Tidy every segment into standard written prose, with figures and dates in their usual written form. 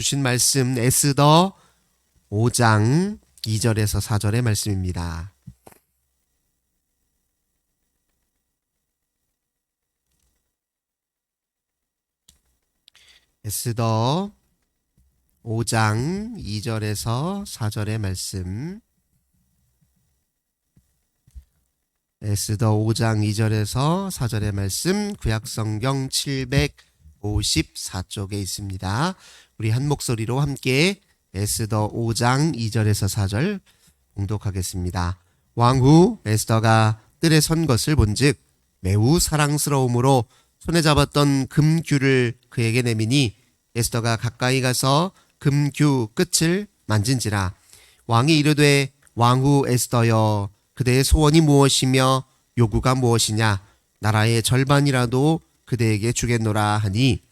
주신 말씀 에스더 5장 2절에서 4절의 말씀입니다. 에스더 5장 2절에서 4절의 말씀. 에스더 5장 2절에서 4절의 말씀, 구약성경 754쪽에 있습니다. 우리 한 목소리로 함께 에스더 5장 2절에서 4절 봉독하겠습니다. 왕후 에스더가 뜰에 선 것을 본즉 매우 사랑스러움으로 손에 잡았던 금규를 그에게 내미니 에스더가 가까이 가서 금규 끝을 만진지라. 왕이 이르되 왕후 에스더여, 그대의 소원이 무엇이며 요구가 무엇이냐? 나라의 절반이라도 그대에게 주겠노라 하니,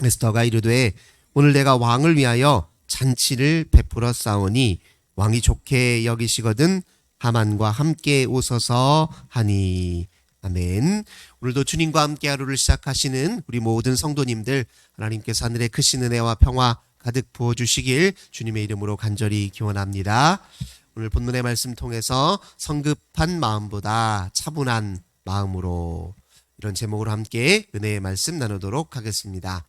에스더가 이르되 오늘 내가 왕을 위하여 잔치를 베풀어 싸우니 왕이 좋게 여기시거든 하만과 함께 오소서 하니. 아멘. 오늘도 주님과 함께 하루를 시작하시는 우리 모든 성도님들, 하나님께서 하늘의 크신 은혜와 평화 가득 부어주시길 주님의 이름으로 간절히 기원합니다. 오늘 본문의 말씀 통해서 성급한 마음보다 차분한 마음으로, 이런 제목으로 함께 은혜의 말씀 나누도록 하겠습니다.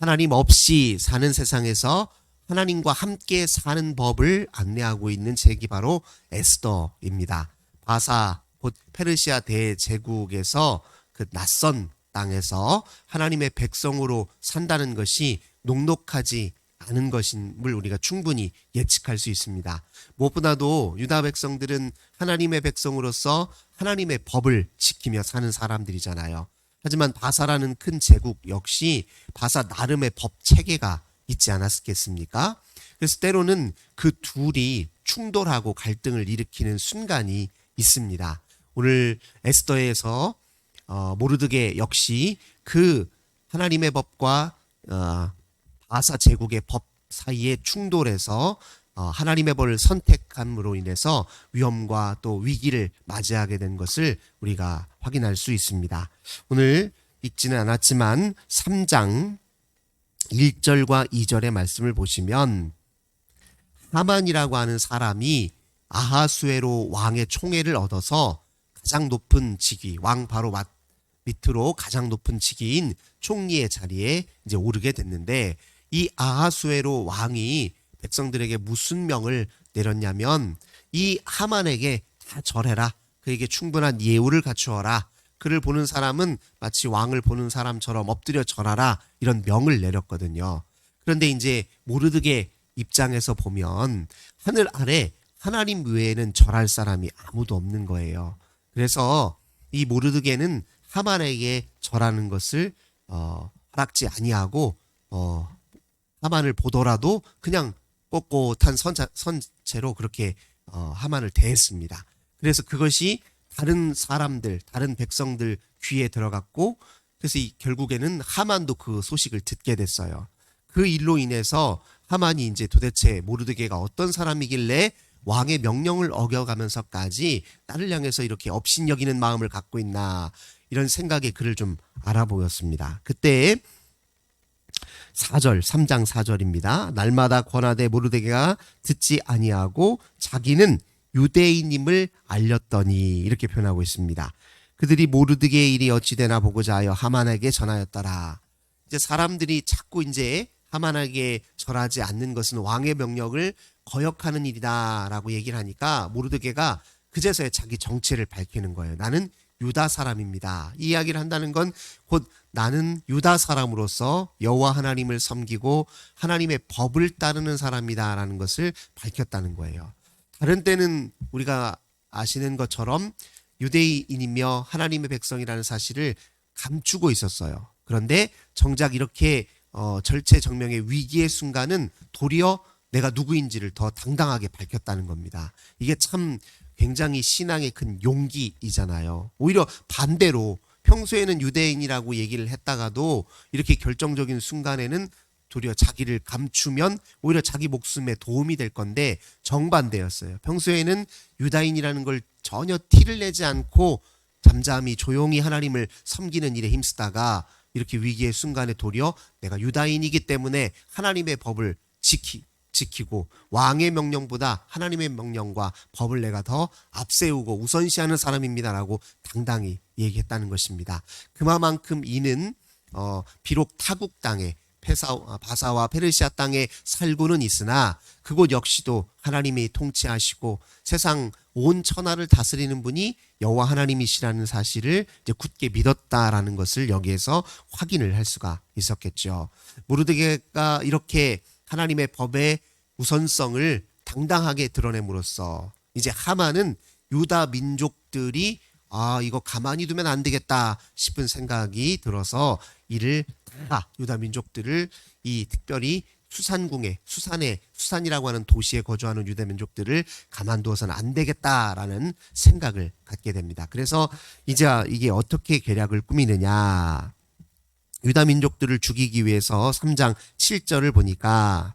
하나님 없이 사는 세상에서 하나님과 함께 사는 법을 안내하고 있는 책이 바로 에스더입니다. 바사, 곧 페르시아 대제국에서 그 낯선 땅에서 하나님의 백성으로 산다는 것이 녹록하지 않은 것임을 우리가 충분히 예측할 수 있습니다. 무엇보다도 유다 백성들은 하나님의 백성으로서 하나님의 법을 지키며 사는 사람들이잖아요. 하지만 바사라는 큰 제국 역시 바사 나름의 법 체계가 있지 않았겠습니까? 그래서 때로는 그 둘이 충돌하고 갈등을 일으키는 순간이 있습니다. 오늘 에스더에서 모르드게 역시 그 하나님의 법과 바사 제국의 법 사이에 충돌해서 하나님의 법을 선택함으로 인해서 위험과 또 위기를 맞이하게 된 것을 우리가 확인할 수 있습니다. 오늘 읽지는 않았지만 3장 1절과 2절의 말씀을 보시면, 하만이라고 하는 사람이 아하수에로 왕의 총애를 얻어서 가장 높은 직위, 왕 바로 밑으로 가장 높은 직위인 총리의 자리에 이제 오르게 됐는데, 이 아하수에로 왕이 백성들에게 무슨 명을 내렸냐면, 이 하만에게 다 절해라, 그에게 충분한 예우를 갖추어라, 그를 보는 사람은 마치 왕을 보는 사람처럼 엎드려 절하라, 이런 명을 내렸거든요. 그런데 이제 모르드게 입장에서 보면 하늘 아래 하나님 외에는 절할 사람이 아무도 없는 거예요. 그래서 이 모르드게는 하만에게 절하는 것을 허락지 아니하고 하만을 보더라도 그냥 꼿꼿한 선체로 그렇게 하만을 대했습니다. 그래서 그것이 다른 사람들, 다른 백성들 귀에 들어갔고, 그래서 결국에는 하만도 그 소식을 듣게 됐어요. 그 일로 인해서 하만이 이제 도대체 모르드게가 어떤 사람이길래 왕의 명령을 어겨가면서까지 나를 향해서 이렇게 업신여기는 마음을 갖고 있나, 이런 생각에 그를 좀 알아보였습니다. 그때 4절, 3장 4절입니다. 날마다 권하되 모르드게가 듣지 아니하고 자기는 유대인임을 알렸더니, 이렇게 표현하고 있습니다. 그들이 모르드게의 일이 어찌 되나 보고자 하여 하만에게 전하였더라. 이제 사람들이 자꾸 이제 하만에게 절하지 않는 것은 왕의 명령을 거역하는 일이다라고 얘기를 하니까 모르드게가 그제서야 자기 정체를 밝히는 거예요. 나는 유다 사람입니다. 이 이야기를 한다는 건 곧 나는 유다 사람으로서 여호와 하나님을 섬기고 하나님의 법을 따르는 사람이다라는 것을 밝혔다는 거예요. 다른 때는 우리가 아시는 것처럼 유대인이며 하나님의 백성이라는 사실을 감추고 있었어요. 그런데 정작 이렇게 절체절명의 위기의 순간은 도리어 내가 누구인지를 더 당당하게 밝혔다는 겁니다. 이게 참 굉장히 신앙의 큰 용기이잖아요. 오히려 반대로 평소에는 유대인이라고 얘기를 했다가도 이렇게 결정적인 순간에는 도리어 자기를 감추면 오히려 자기 목숨에 도움이 될 건데, 정반대였어요. 평소에는 유다인이라는 걸 전혀 티를 내지 않고 잠잠히 조용히 하나님을 섬기는 일에 힘쓰다가 이렇게 위기의 순간에 도리어 내가 유다인이기 때문에 하나님의 법을 지키고 왕의 명령보다 하나님의 명령과 법을 내가 더 앞세우고 우선시하는 사람입니다라고 당당히 얘기했다는 것입니다. 그만큼 이는 비록 타국 땅에 바사와 페르시아 땅에 살고는 있으나 그곳 역시도 하나님이 통치하시고 세상 온 천하를 다스리는 분이 여호와 하나님이시라는 사실을 이제 굳게 믿었다라는 것을 여기에서 확인을 할 수가 있었겠죠. 모르드게가 이렇게 하나님의 법의 우선성을 당당하게 드러냄으로써 이제 하만은 유다 민족들이 이거 가만히 두면 안 되겠다 싶은 생각이 들어서 이를 다 유다 민족들을 특별히 수산이라고 하는 도시에 거주하는 유다 민족들을 가만두어서는 안 되겠다라는 생각을 갖게 됩니다. 그래서 이제 이게 어떻게 계략을 꾸미느냐. 유다 민족들을 죽이기 위해서 3장 7절을 보니까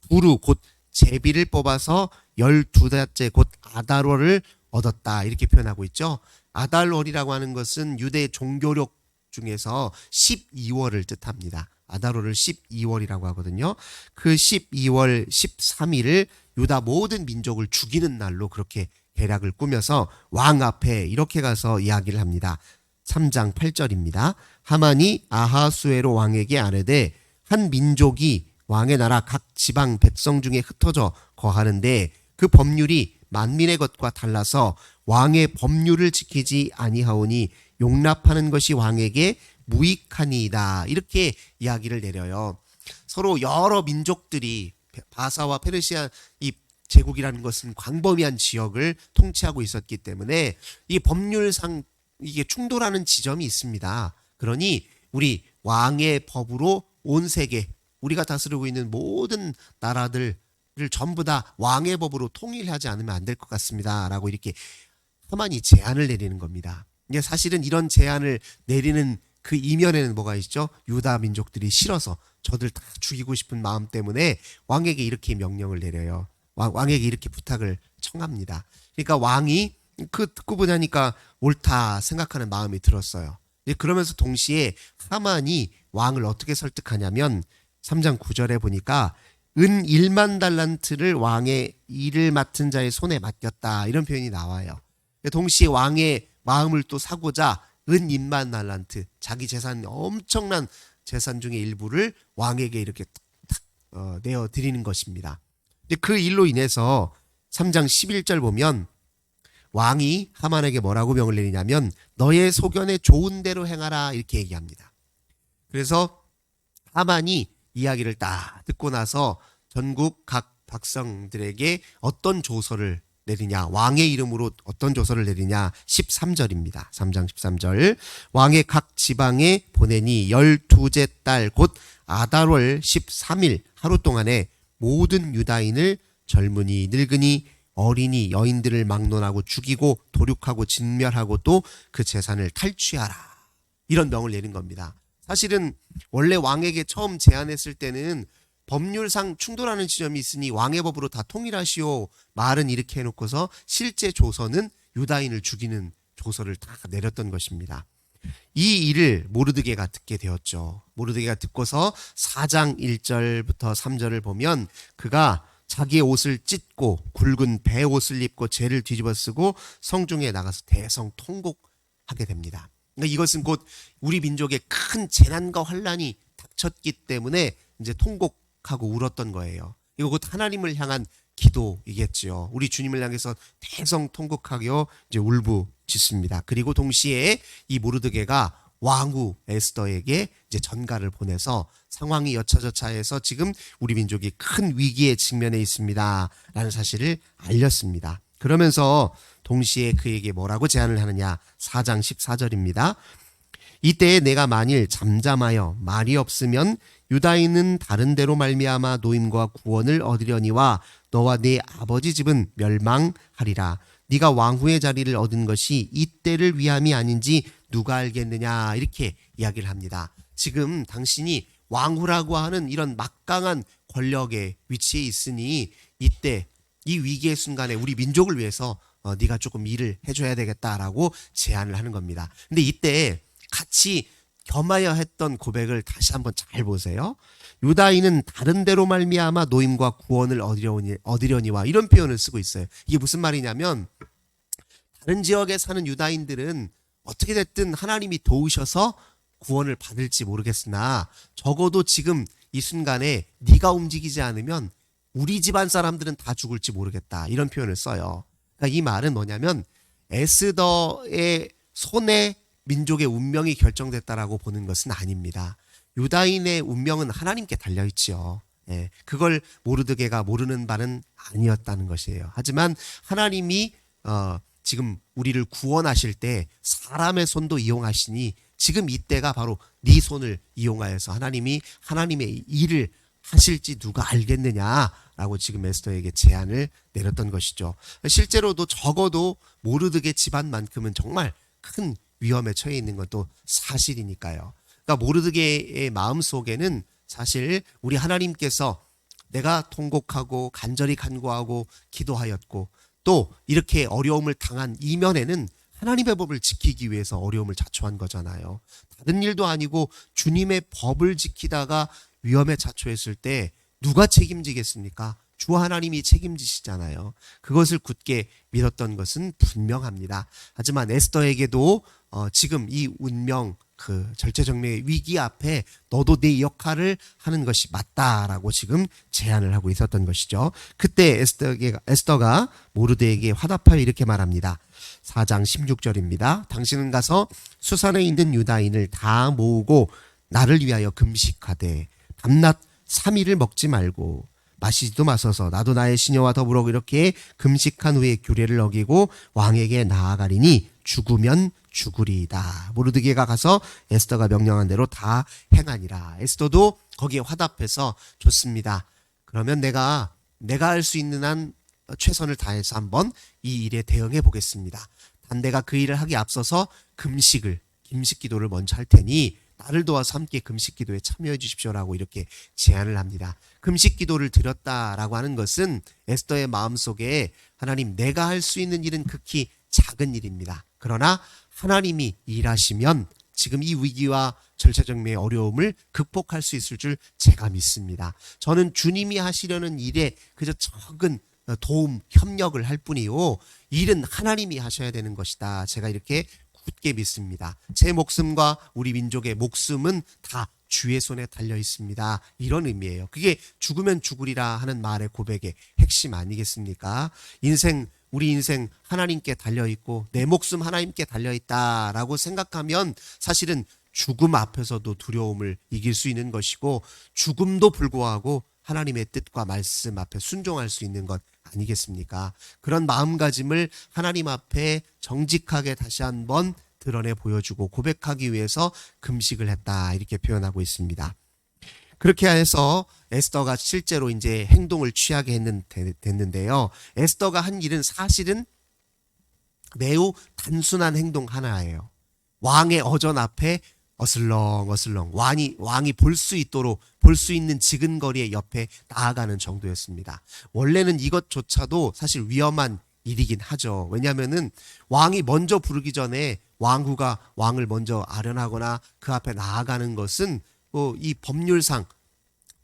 부루 곧 제비를 뽑아서 12달째 곧 아달월을 얻었다 이렇게 표현하고 있죠. 아달월이라고 하는 것은 유대 종교력 중에서 12월을 뜻합니다. 아달월을 12월이라고 하거든요. 그 12월 13일을 유다 모든 민족을 죽이는 날로 그렇게 계략을 꾸며서 왕 앞에 이렇게 가서 이야기를 합니다. 3장 8절입니다. 하만이 아하수에로 왕에게 아뢰되 한 민족이 왕의 나라 각 지방 백성 중에 흩어져 거하는데 그 법률이 만민의 것과 달라서 왕의 법률을 지키지 아니하오니 용납하는 것이 왕에게 무익하니이다. 이렇게 이야기를 내려요. 서로 여러 민족들이 바사와 페르시아 이 제국이라는 것은 광범위한 지역을 통치하고 있었기 때문에 이 법률상 이게 충돌하는 지점이 있습니다. 그러니 우리 왕의 법으로 온 세계 우리가 다스리고 있는 모든 나라들을 전부 다 왕의 법으로 통일하지 않으면 안 될 것 같습니다. 라고 이렇게 하만이 제안을 내리는 겁니다. 이게 사실은 이런 제안을 내리는 그 이면에는 뭐가 있죠? 유다 민족들이 싫어서 저들 다 죽이고 싶은 마음 때문에 왕에게 이렇게 명령을 내려요. 왕에게 이렇게 부탁을 청합니다. 그러니까 왕이 듣고 보자니까 옳다 생각하는 마음이 들었어요. 그러면서 동시에 하만이 왕을 어떻게 설득하냐면 3장 9절에 보니까 은 1만 달란트를 왕의 일을 맡은 자의 손에 맡겼다 이런 표현이 나와요. 동시에 왕의 마음을 또 사고자 은 1만 달란트 자기 재산 엄청난 재산 중의 일부를 왕에게 이렇게 내어드리는 것입니다. 그 일로 인해서 3장 11절 보면 왕이 하만에게 뭐라고 명을 내리냐면 너의 소견에 좋은 대로 행하라 이렇게 얘기합니다. 그래서 하만이 이야기를 딱 듣고 나서 전국 각 백성들에게 어떤 조서를 내리냐, 왕의 이름으로 어떤 조서를 내리냐 13절입니다. 3장 13절 왕의 각 지방에 보내니 12째 달 곧 아달월 13일 하루 동안에 모든 유다인을 젊은이 늙은이 어린이 여인들을 막론하고 죽이고 도륙하고 진멸하고 또 그 재산을 탈취하라 이런 명을 내린 겁니다. 사실은 원래 왕에게 처음 제안했을 때는 법률상 충돌하는 지점이 있으니 왕의 법으로 다 통일하시오 말은 이렇게 해놓고서 실제 조서는 유다인을 죽이는 조서를 다 내렸던 것입니다. 이 일을 모르드게가 듣게 되었죠. 모르드게가 듣고서 4장 1절부터 3절을 보면 그가 자기의 옷을 찢고 굵은 배옷을 입고 죄를 뒤집어 쓰고 성중에 나가서 대성통곡하게 됩니다. 그러니까 이것은 곧 우리 민족의 큰 재난과 환란이 닥쳤기 때문에 이제 통곡하고 울었던 거예요. 이거 곧 하나님을 향한 기도이겠지요. 우리 주님을 향해서 대성통곡하여 이제 울부짖습니다. 그리고 동시에 이 모르드게가 왕후 에스더에게 이제 전가를 보내서 상황이 여차저차해서 지금 우리 민족이 큰 위기에 직면해 있습니다. 라는 사실을 알렸습니다. 그러면서 동시에 그에게 뭐라고 제안을 하느냐 4장 14절입니다. 이때에 내가 만일 잠잠하여 말이 없으면 유다인은 다른 데로 말미암아 노임과 구원을 얻으려니와 너와 네 아버지 집은 멸망하리라. 네가 왕후의 자리를 얻은 것이 이때를 위함이 아닌지 누가 알겠느냐 이렇게 이야기를 합니다. 지금 당신이 왕후라고 하는 이런 막강한 권력의 위치에 있으니 이때 이 위기의 순간에 우리 민족을 위해서 네가 조금 일을 해줘야 되겠다라고 제안을 하는 겁니다. 근데 이때 같이 겸하여 했던 고백을 다시 한번 잘 보세요. 유다인은 다른 데로 말미암아 노임과 구원을 얻으려니와 이런 표현을 쓰고 있어요. 이게 무슨 말이냐면 다른 지역에 사는 유다인들은 어떻게 됐든 하나님이 도우셔서 구원을 받을지 모르겠으나 적어도 지금 이 순간에 네가 움직이지 않으면 우리 집안 사람들은 다 죽을지 모르겠다. 이런 표현을 써요. 그러니까 이 말은 뭐냐면 에스더의 손에 민족의 운명이 결정됐다라고 보는 것은 아닙니다. 유다인의 운명은 하나님께 달려있지요. 그걸 모르드게가 모르는 바는 아니었다는 것이에요. 하지만 하나님이 지금 우리를 구원하실 때 사람의 손도 이용하시니 지금 이때가 바로 네 손을 이용하여서 하나님이 하나님의 일을 하실지 누가 알겠느냐라고 지금 에스더에게 제안을 내렸던 것이죠. 실제로도 적어도 모르드게 집안만큼은 정말 큰 위험에 처해 있는 것도 사실이니까요. 그러니까 모르드게의 마음속에는 사실 우리 하나님께서 내가 통곡하고 간절히 간구하고 기도하였고 또 이렇게 어려움을 당한 이면에는 하나님의 법을 지키기 위해서 어려움을 자초한 거잖아요. 다른 일도 아니고 주님의 법을 지키다가 위험에 자초했을 때 누가 책임지겠습니까? 주 하나님이 책임지시잖아요. 그것을 굳게 믿었던 것은 분명합니다. 하지만 에스더에게도 지금 이 운명 그 절체절명의 위기 앞에 너도 내 역할을 하는 것이 맞다라고 지금 제안을 하고 있었던 것이죠. 그때 에스더가 모르드에게 화답하여 이렇게 말합니다. 4장 16절입니다. 당신은 가서 수산에 있는 유다인을 다 모으고 나를 위하여 금식하되 밤낮 3일을 먹지 말고 마시지도 마소서. 나도 나의 시녀와 더불어 이렇게 금식한 후에 규례를 어기고 왕에게 나아가리니 죽으면 죽으리이다. 모르드게가 가서 에스더가 명령한 대로 다 행하니라. 에스더도 거기에 화답해서 좋습니다. 그러면 내가 할 수 있는 한 최선을 다해서 한번 이 일에 대응해 보겠습니다. 단 내가 그 일을 하기 앞서서 금식 기도를 먼저 할 테니 나를 도와서 함께 금식 기도에 참여해 주십시오라고 이렇게 제안을 합니다. 금식 기도를 드렸다라고 하는 것은 에스더의 마음속에 하나님 내가 할 수 있는 일은 극히 작은 일입니다. 그러나 하나님이 일하시면 지금 이 위기와 절체절명의 어려움을 극복할 수 있을 줄 제가 믿습니다. 저는 주님이 하시려는 일에 그저 적은 도움, 협력을 할 뿐이요. 일은 하나님이 하셔야 되는 것이다. 제가 이렇게 굳게 믿습니다. 제 목숨과 우리 민족의 목숨은 다 주의 손에 달려 있습니다. 이런 의미예요. 그게 죽으면 죽으리라 하는 말의 고백의 핵심 아니겠습니까? 우리 인생 하나님께 달려있고 내 목숨 하나님께 달려있다라고 생각하면 사실은 죽음 앞에서도 두려움을 이길 수 있는 것이고 죽음도 불구하고 하나님의 뜻과 말씀 앞에 순종할 수 있는 것 아니겠습니까? 그런 마음가짐을 하나님 앞에 정직하게 다시 한번 드러내 보여주고 고백하기 위해서 금식을 했다 이렇게 표현하고 있습니다. 그렇게 해서 에스더가 실제로 이제 행동을 취하게 됐는데요. 에스더가 한 일은 사실은 매우 단순한 행동 하나예요. 왕의 어전 앞에 어슬렁어슬렁 왕이 볼 수 있도록 볼 수 있는 지근거리의 옆에 나아가는 정도였습니다. 원래는 이것조차도 사실 위험한 일이긴 하죠. 왜냐하면은 왕이 먼저 부르기 전에 왕후가 왕을 먼저 아련하거나 그 앞에 나아가는 것은 이 법률상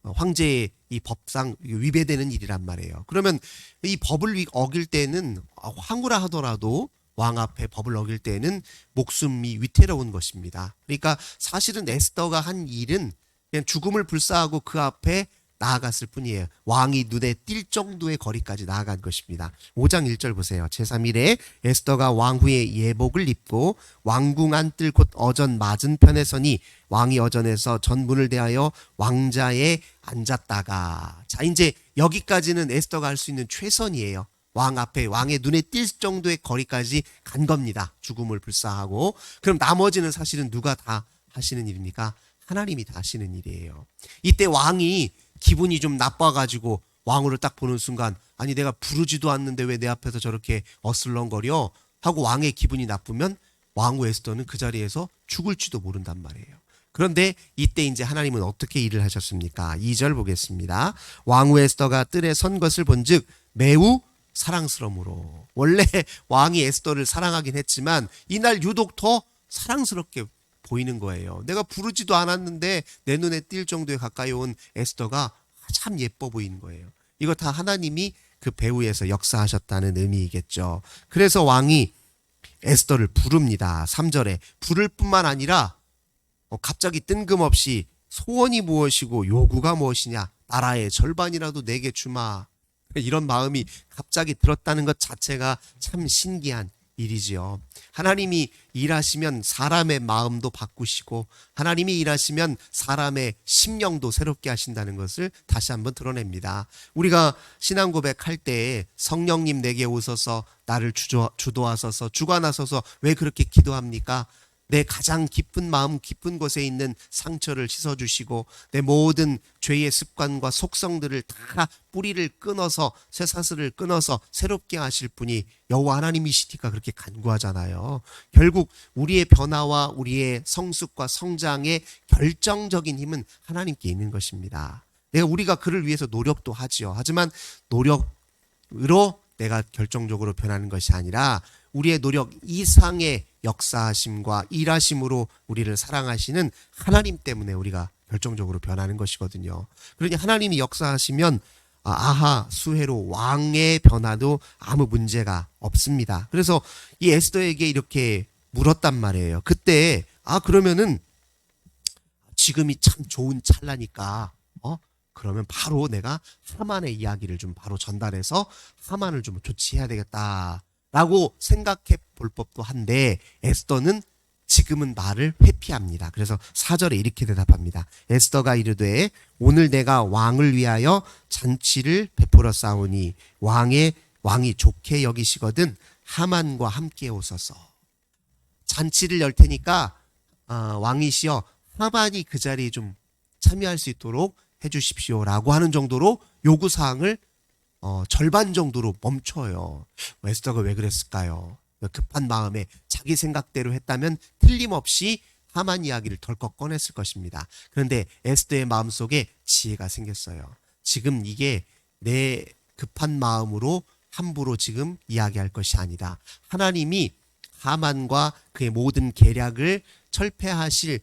황제의 이 법상 위배되는 일이란 말이에요. 그러면 이 법을 어길 때는 황후라 하더라도 왕 앞에 법을 어길 때는 목숨이 위태로운 것입니다. 그러니까 사실은 에스더가 한 일은 그냥 죽음을 불사하고 그 앞에 나아갔을 뿐이에요. 왕이 눈에 띌 정도의 거리까지 나아간 것입니다. 5장 1절 보세요. 제3일에 에스더가 왕후의 예복을 입고 왕궁 안뜰 곧 어전 맞은편에 서니 왕이 어전에서 전문을 대하여 왕자에 앉았다가 자 이제 여기까지는 에스더가 할 수 있는 최선이에요. 왕 앞에 왕의 눈에 띌 정도의 거리까지 간 겁니다. 죽음을 불사하고 그럼 나머지는 사실은 누가 다 하시는 일입니까? 하나님이 다 하시는 일이에요. 이때 왕이 기분이 좀 나빠가지고 왕후를 딱 보는 순간 아니 내가 부르지도 않는데 왜 내 앞에서 저렇게 어슬렁거려 하고 왕의 기분이 나쁘면 왕후 에스더는 그 자리에서 죽을지도 모른단 말이에요. 그런데 이때 이제 하나님은 어떻게 일을 하셨습니까? 2절 보겠습니다. 왕후 에스더가 뜰에 선 것을 본즉 매우 사랑스러움으로 원래 왕이 에스더를 사랑하긴 했지만 이날 유독 더 사랑스럽게 보이는 거예요. 내가 부르지도 않았는데 내 눈에 띌 정도에 가까이 온 에스더가 참 예뻐 보이는 거예요. 이거 다 하나님이 그 배후에서 역사하셨다는 의미이겠죠. 그래서 왕이 에스더를 부릅니다. 3절에 부를 뿐만 아니라 갑자기 뜬금없이 소원이 무엇이고 요구가 무엇이냐, 나라의 절반이라도 내게 주마, 이런 마음이 갑자기 들었다는 것 자체가 참 신기한 일이지요. 하나님이 일하시면 사람의 마음도 바꾸시고 하나님이 일하시면 사람의 심령도 새롭게 하신다는 것을 다시 한번 드러냅니다. 우리가 신앙 고백할 때 성령님 내게 오셔서 나를 주도하소서, 주관하소서, 왜 그렇게 기도합니까? 내 가장 깊은 마음 깊은 곳에 있는 상처를 씻어주시고 내 모든 죄의 습관과 속성들을 다 뿌리를 끊어서 쇠사슬을 끊어서 새롭게 하실 분이 여호와 하나님이시니까 그렇게 간구하잖아요. 결국 우리의 변화와 우리의 성숙과 성장의 결정적인 힘은 하나님께 있는 것입니다. 우리가 그를 위해서 노력도 하지요. 하지만 노력으로 내가 결정적으로 변하는 것이 아니라 우리의 노력 이상의 역사하심과 일하심으로 우리를 사랑하시는 하나님 때문에 우리가 결정적으로 변하는 것이거든요. 그러니 하나님이 역사하시면 아하 수헤로 왕의 변화도 아무 문제가 없습니다. 그래서 이 에스더에게 이렇게 물었단 말이에요. 그때 그러면은 지금이 참 좋은 찰나니까 그러면 바로 내가 하만의 이야기를 좀 바로 전달해서 하만을 좀 조치해야 되겠다 라고 생각해 볼 법도 한데 에스더는 지금은 말을 회피합니다. 그래서 4절에 이렇게 대답합니다. 에스더가 이르되 오늘 내가 왕을 위하여 잔치를 베풀어 싸우니 왕이 좋게 여기시거든 하만과 함께 오소서. 잔치를 열 테니까 왕이시여 하만이 그 자리에 좀 참여할 수 있도록 해주십시오라고 하는 정도로 요구사항을 절반 정도로 멈춰요. 에스더가 왜 그랬을까요? 급한 마음에 자기 생각대로 했다면 틀림없이 하만 이야기를 덜컥 꺼냈을 것입니다. 그런데 에스더의 마음속에 지혜가 생겼어요. 지금 이게 내 급한 마음으로 함부로 지금 이야기할 것이 아니다. 하나님이 하만과 그의 모든 계략을 철폐하실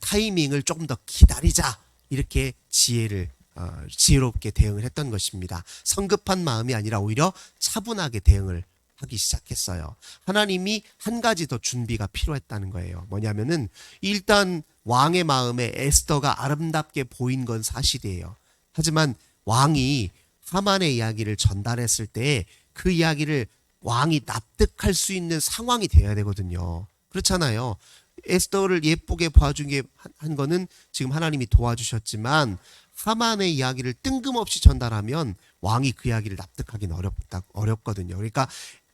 타이밍을 조금 더 기다리자, 이렇게 지혜롭게 대응을 했던 것입니다. 성급한 마음이 아니라 오히려 차분하게 대응을 하기 시작했어요. 하나님이 한 가지 더 준비가 필요했다는 거예요. 뭐냐면은 일단 왕의 마음에 에스더가 아름답게 보인 건 사실이에요. 하지만 왕이 하만의 이야기를 전달했을 때 그 이야기를 왕이 납득할 수 있는 상황이 되어야 되거든요. 그렇잖아요. 에스더를 예쁘게 봐주게 한 거는 지금 하나님이 도와주셨지만 하만의 이야기를 뜬금없이 전달하면 왕이 그 이야기를 납득하기는 어렵거든요. 그러니까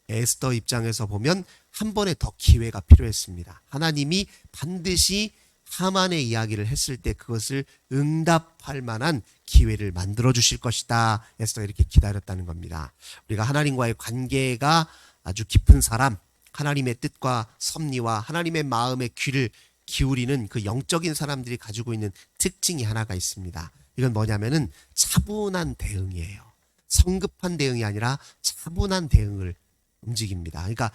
에스더 입장에서 보면 한 번에 더 기회가 필요했습니다. 하나님이 반드시 하만의 이야기를 했을 때 그것을 응답할 만한 기회를 만들어 주실 것이다. 에스더가 이렇게 기다렸다는 겁니다. 우리가 하나님과의 관계가 아주 깊은 사람, 하나님의 뜻과 섭리와 하나님의 마음의 귀를 기울이는 그 영적인 사람들이 가지고 있는 특징이 하나가 있습니다. 이건 뭐냐면은 차분한 대응이에요. 성급한 대응이 아니라 차분한 대응을 움직입니다. 그러니까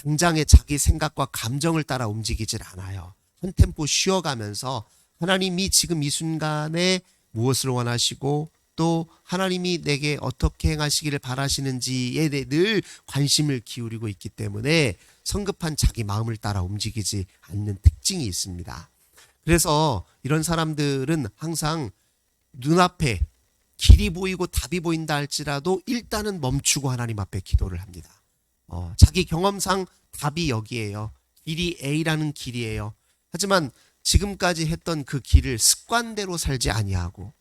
당장에 자기 생각과 감정을 따라 움직이질 않아요. 한 템포 쉬어가면서 하나님이 지금 이 순간에 무엇을 원하시고 또 하나님이 내게 어떻게 행하시기를 바라시는지에 대해 늘 관심을 기울이고 있기 때문에 성급한 자기 마음을 따라 움직이지 않는 특징이 있습니다. 그래서 이런 사람들은 항상 눈앞에 길이 보이고 답이 보인다 할지라도 일단은 멈추고 하나님 앞에 기도를 합니다. 자기 경험상 답이 여기에요. 길이 A라는 길이에요. 하지만 지금까지 했던 그 길을 습관대로 살지 아니하고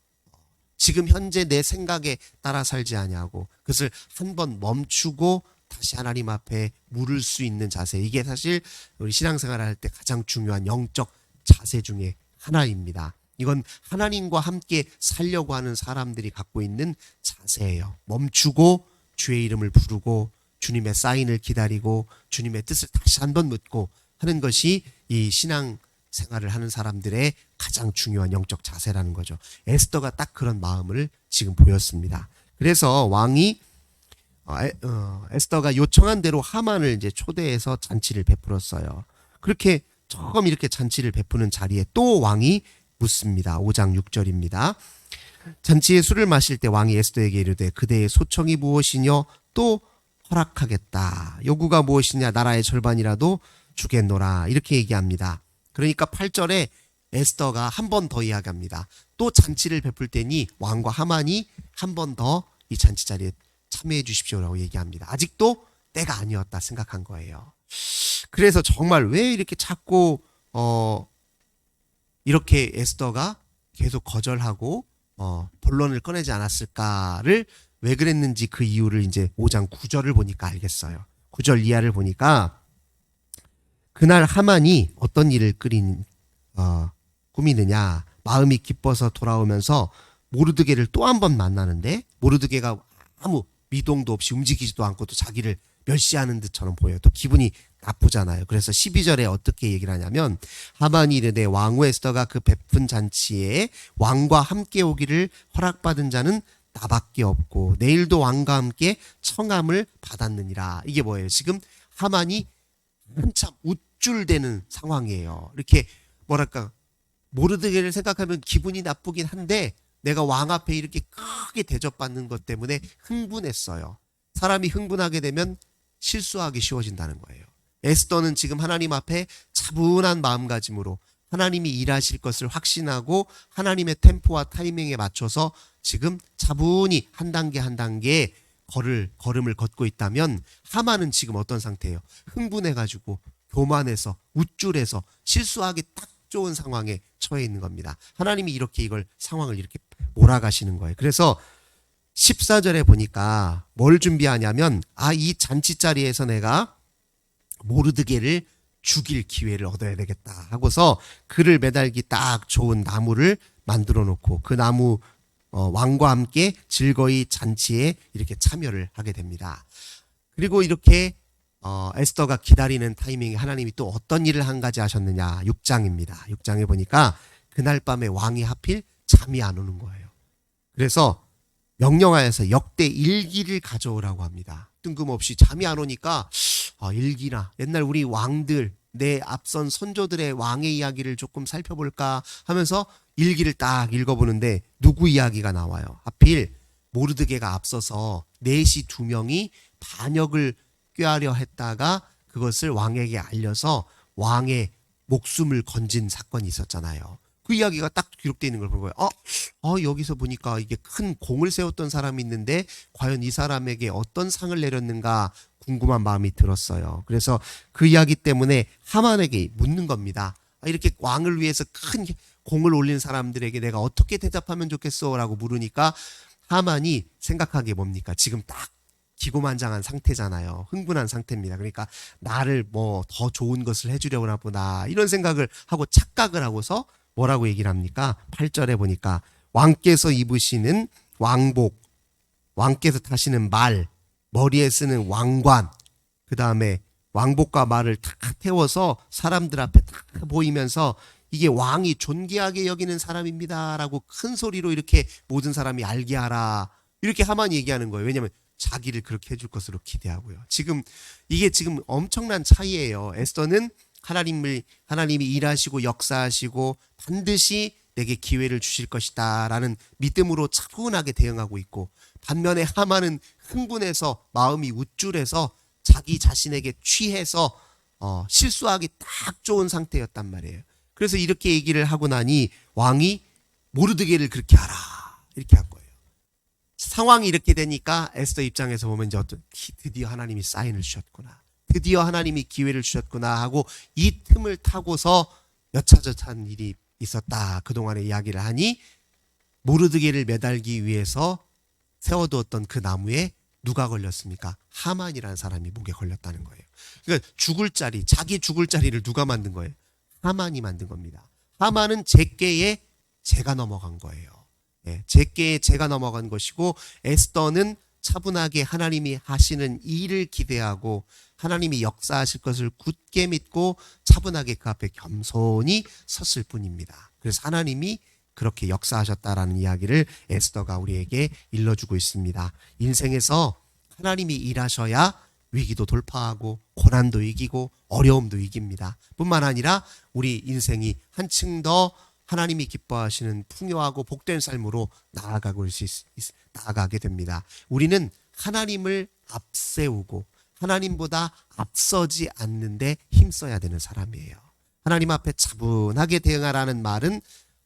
지금 현재 내 생각에 따라 살지 아니하고 그것을 한번 멈추고 다시 하나님 앞에 물을 수 있는 자세, 이게 사실 우리 신앙생활을 할 때 가장 중요한 영적 자세 중에 하나입니다. 이건 하나님과 함께 살려고 하는 사람들이 갖고 있는 자세예요. 멈추고 주의 이름을 부르고 주님의 사인을 기다리고 주님의 뜻을 다시 한번 묻고 하는 것이 이 신앙 생활을 하는 사람들의 가장 중요한 영적 자세라는 거죠. 에스더가 딱 그런 마음을 지금 보였습니다. 그래서 왕이 에스더가 요청한 대로 하만을 이제 초대해서 잔치를 베풀었어요. 그렇게 처음 이렇게 잔치를 베푸는 자리에 또 왕이 묻습니다. 5장 6절입니다. 잔치에 술을 마실 때 왕이 에스더에게 이르되 그대의 소청이 무엇이뇨? 또 허락하겠다. 요구가 무엇이냐? 나라의 절반이라도 주겠노라. 이렇게 얘기합니다. 그러니까 8절에 에스더가 한 번 더 이야기합니다. 또 잔치를 베풀 때니 왕과 하만이 한 번 더 이 잔치 자리에 참여해 주십시오라고 얘기합니다. 아직도 때가 아니었다 생각한 거예요. 그래서 정말 왜 이렇게 자꾸 이렇게 에스더가 계속 거절하고 본론을 꺼내지 않았을까를 왜 그랬는지 그 이유를 이제 5장 9절을 보니까 알겠어요. 9절 이하를 보니까 그날 하만이 어떤 일을 꾸미느냐, 마음이 기뻐서 돌아오면서 모르드게를 또 한 번 만나는데 모르드게가 아무 미동도 없이 움직이지도 않고 또 자기를 멸시하는 듯처럼 보여요. 또 기분이 나쁘잖아요. 그래서 12절에 어떻게 얘기를 하냐면 하만이 이르되 왕후 에스더가 그 베푼 잔치에 왕과 함께 오기를 허락받은 자는 나밖에 없고 내일도 왕과 함께 청함을 받았느니라. 이게 뭐예요? 지금 하만이 한참 우쭐대는 상황이에요. 이렇게 뭐랄까 모르드게를 생각하면 기분이 나쁘긴 한데 내가 왕 앞에 이렇게 크게 대접받는 것 때문에 흥분했어요. 사람이 흥분하게 되면 실수하기 쉬워진다는 거예요. 에스더는 지금 하나님 앞에 차분한 마음가짐으로 하나님이 일하실 것을 확신하고 하나님의 템포와 타이밍에 맞춰서 지금 차분히 한 단계 한 단계 걸음을 걷고 있다면 하만은 지금 어떤 상태예요? 흥분해가지고 교만해서 우쭐해서 실수하기 딱 좋은 상황에 처해 있는 겁니다. 하나님이 이렇게 이걸 상황을 이렇게 몰아가시는 거예요. 그래서 14절에 보니까 뭘 준비하냐면 이 잔치 자리에서 내가 모르드게를 죽일 기회를 얻어야 되겠다 하고서 그를 매달기 딱 좋은 나무를 만들어 놓고 그 나무 왕과 함께 즐거이 잔치에 이렇게 참여를 하게 됩니다. 그리고 이렇게 에스더가 기다리는 타이밍에 하나님이 또 어떤 일을 한 가지 하셨느냐. 6장입니다. 6장에 보니까 그날 밤에 왕이 하필 잠이 안 오는 거예요. 그래서 명령하여서 역대 일기를 가져오라고 합니다. 뜬금없이 잠이 안 오니까 일기나 옛날 우리 왕들 내 앞선 선조들의 왕의 이야기를 조금 살펴볼까 하면서 일기를 딱 읽어보는데 누구 이야기가 나와요? 하필 모르드게가 앞서서 내시 2명이 반역을 꾀하려 했다가 그것을 왕에게 알려서 왕의 목숨을 건진 사건이 있었잖아요. 그 이야기가 딱 기록되어 있는 걸 본 거예요. 여기서 보니까 이게 큰 공을 세웠던 사람이 있는데 과연 이 사람에게 어떤 상을 내렸는가 궁금한 마음이 들었어요. 그래서 그 이야기 때문에 하만에게 묻는 겁니다. 이렇게 왕을 위해서 큰 공을 올린 사람들에게 내가 어떻게 대답하면 좋겠어? 라고 물으니까 하만이 생각하기에 뭡니까? 지금 딱 기고만장한 상태잖아요. 흥분한 상태입니다. 그러니까 나를 뭐 더 좋은 것을 해주려나 보다 이런 생각을 하고 착각을 하고서 뭐라고 얘기를 합니까? 8절에 보니까 왕께서 입으시는 왕복, 왕께서 타시는 말, 머리에 쓰는 왕관, 그 다음에 왕복과 말을 다 태워서 사람들 앞에 다 보이면서 이게 왕이 존귀하게 여기는 사람입니다 라고 큰 소리로 이렇게 모든 사람이 알게 하라 이렇게 하만이 얘기하는 거예요. 왜냐하면 자기를 그렇게 해줄 것으로 기대하고요. 이게 지금 엄청난 차이예요. 에스더는 하나님이 일하시고 역사하시고 반드시 내게 기회를 주실 것이다 라는 믿음으로 차분하게 대응하고 있고 반면에 하만은 흥분해서 마음이 우쭐해서 자기 자신에게 취해서 실수하기 딱 좋은 상태였단 말이에요. 그래서 이렇게 얘기를 하고 나니 왕이 모르드게를 그렇게 하라 이렇게 한 거예요. 상황이 이렇게 되니까 에스더 입장에서 보면 이제 드디어 하나님이 사인을 주셨구나. 드디어 하나님이 기회를 주셨구나 하고 이 틈을 타고서 여차저차한 일이 있었다. 그동안의 이야기를 하니 모르드게를 매달기 위해서 세워두었던 그 나무에 누가 걸렸습니까? 하만이라는 사람이 목에 걸렸다는 거예요. 그러니까 자기 죽을 자리를 누가 만든 거예요? 하만이 만든 겁니다. 하만은 제께에 재가 넘어간 거예요. 제께에 재가 넘어간 것이고 에스더는 차분하게 하나님이 하시는 일을 기대하고 하나님이 역사하실 것을 굳게 믿고 차분하게 그 앞에 겸손히 섰을 뿐입니다. 그래서 하나님이 그렇게 역사하셨다라는 이야기를 에스더가 우리에게 일러주고 있습니다. 인생에서 하나님이 일하셔야 위기도 돌파하고 고난도 이기고 어려움도 이깁니다. 뿐만 아니라 우리 인생이 한층 더 하나님이 기뻐하시는 풍요하고 복된 삶으로 나아가게 됩니다. 우리는 하나님을 앞세우고 하나님보다 앞서지 않는데 힘써야 되는 사람이에요. 하나님 앞에 차분하게 대응하라는 말은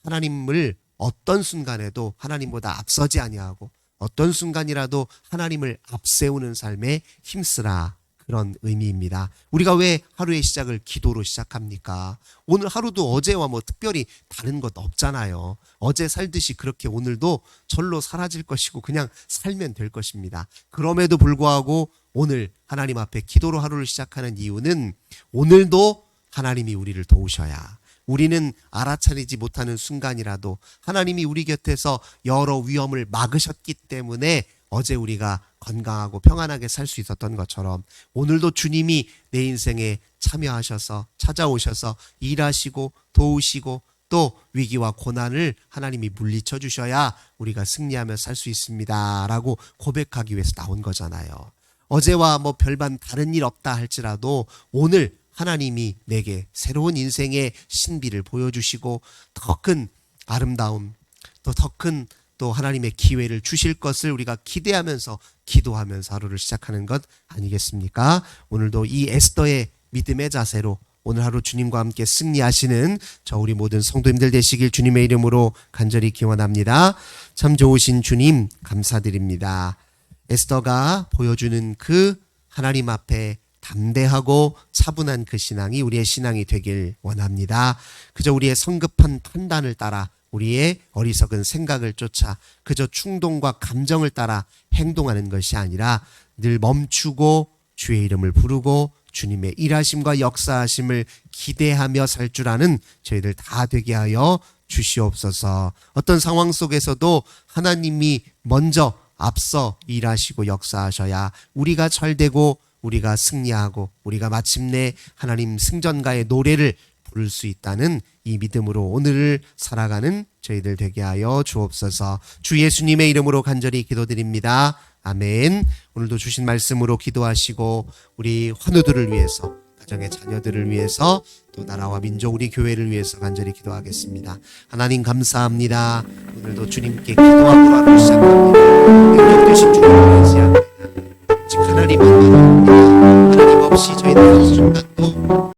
하나님을 어떤 순간에도 하나님보다 앞서지 아니하고 어떤 순간이라도 하나님을 앞세우는 삶에 힘쓰라, 그런 의미입니다. 우리가 왜 하루의 시작을 기도로 시작합니까? 오늘 하루도 어제와 뭐 특별히 다른 것 없잖아요. 어제 살듯이 그렇게 오늘도 절로 사라질 것이고 그냥 살면 될 것입니다. 그럼에도 불구하고 오늘 하나님 앞에 기도로 하루를 시작하는 이유는 오늘도 하나님이 우리를 도우셔야, 우리는 알아차리지 못하는 순간이라도 하나님이 우리 곁에서 여러 위험을 막으셨기 때문에 어제 우리가 건강하고 평안하게 살 수 있었던 것처럼 오늘도 주님이 내 인생에 참여하셔서 찾아오셔서 일하시고 도우시고 또 위기와 고난을 하나님이 물리쳐 주셔야 우리가 승리하며 살 수 있습니다 라고 고백하기 위해서 나온 거잖아요. 어제와 뭐 별반 다른 일 없다 할지라도 오늘 하나님이 내게 새로운 인생의 신비를 보여주시고 더 큰 아름다움, 또 더 큰 또 하나님의 기회를 주실 것을 우리가 기대하면서 기도하면서 하루를 시작하는 것 아니겠습니까? 오늘도 이 에스더의 믿음의 자세로 오늘 하루 주님과 함께 승리하시는 저 우리 모든 성도님들 되시길 주님의 이름으로 간절히 기원합니다. 참 좋으신 주님 감사드립니다. 에스더가 보여주는 그 하나님 앞에 담대하고 차분한 그 신앙이 우리의 신앙이 되길 원합니다. 그저 우리의 성급한 판단을 따라 우리의 어리석은 생각을 쫓아 그저 충동과 감정을 따라 행동하는 것이 아니라 늘 멈추고 주의 이름을 부르고 주님의 일하심과 역사하심을 기대하며 살 줄 아는 저희들 다 되게 하여 주시옵소서. 어떤 상황 속에서도 하나님이 먼저 앞서 일하시고 역사하셔야 우리가 잘되고 우리가 승리하고 우리가 마침내 하나님 승전가의 노래를 부를 수 있다는 이 믿음으로 오늘을 살아가는 저희들 되게 하여 주옵소서. 주 예수님의 이름으로 간절히 기도드립니다. 아멘. 오늘도 주신 말씀으로 기도하시고 우리 환우들을 위해서, 가정의 자녀들을 위해서, 또 나라와 민족 우리 교회를 위해서 간절히 기도하겠습니다. 하나님 감사합니다. 오늘도 주님께 기도하고 하루 시작합니다. 능력 되신 주님을 의지합니다. 즉 하나님은 하나님 없이 저희는 한 순간도